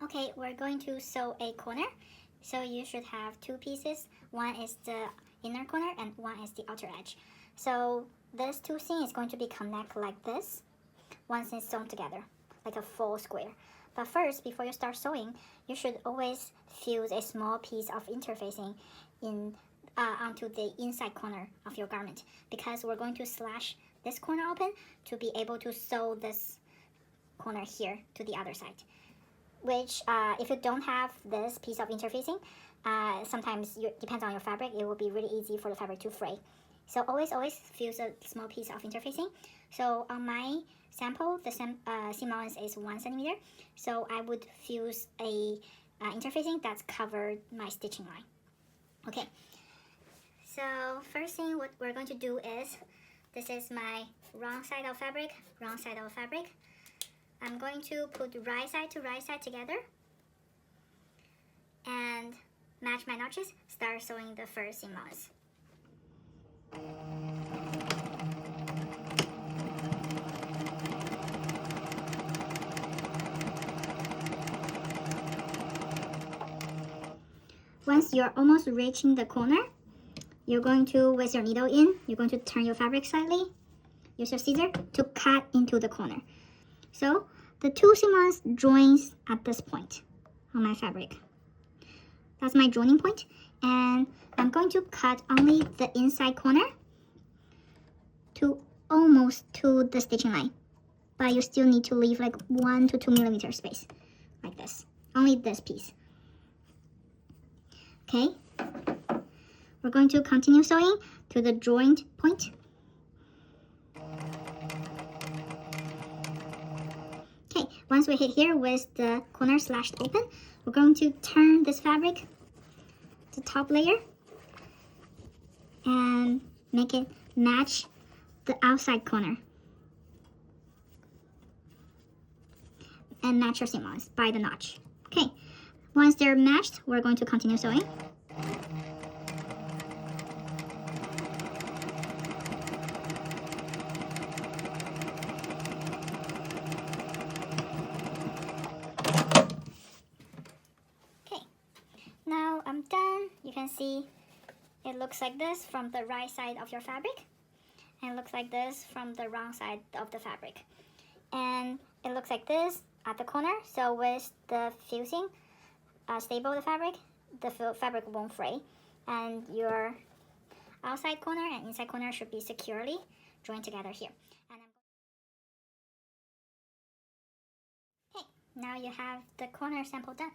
Okay, we're going to sew a corner. So you should have two pieces. One is the inner corner and one is the outer edge. So this two seam is going to be connect like this once it's sewn together, like a full square. But first, before you start sewing, you should always fuse a small piece of interfacing in onto the inside corner of your garment, because we're going to slash this corner open to be able to sew this corner here to the other side. Which if you don't have this piece of interfacing, sometimes depends on your fabric, it will be really easy for the fabric to fray. So always fuse a small piece of interfacing. So on my sample, the seam allowance is 1 centimeter. So I would fuse a interfacing that's covered my stitching line. Okay. So first thing what we're going to do is, this is my wrong side of fabric, wrong side of fabric. I'm going to put right side to right side together and match my notches, start sewing the first seam allowance. Once you're almost reaching the corner, you're going to, with your needle in, you're going to turn your fabric slightly, use your scissor to cut into the corner. So the two seam allowance joins at this point on my fabric. That's my joining point, and I'm going to cut only the inside corner to almost to the stitching line, but you still need to leave like 1 to 2 millimeter space, like this. Only this piece. Okay, we're going to continue sewing to the joint point. Okay, once we hit here with the corner slashed open, we're going to turn this fabric to top layer and make it match the outside corner. And match your seam allowance by the notch. Okay, once they're matched, we're going to continue sewing. Now I'm done. You can see it looks like this from the right side of your fabric, and it looks like this from the wrong side of the fabric, and it looks like this at the corner. So with the fusing stable the fabric won't fray, and your outside corner and inside corner should be securely joined together here. And okay, now you have the corner sample done.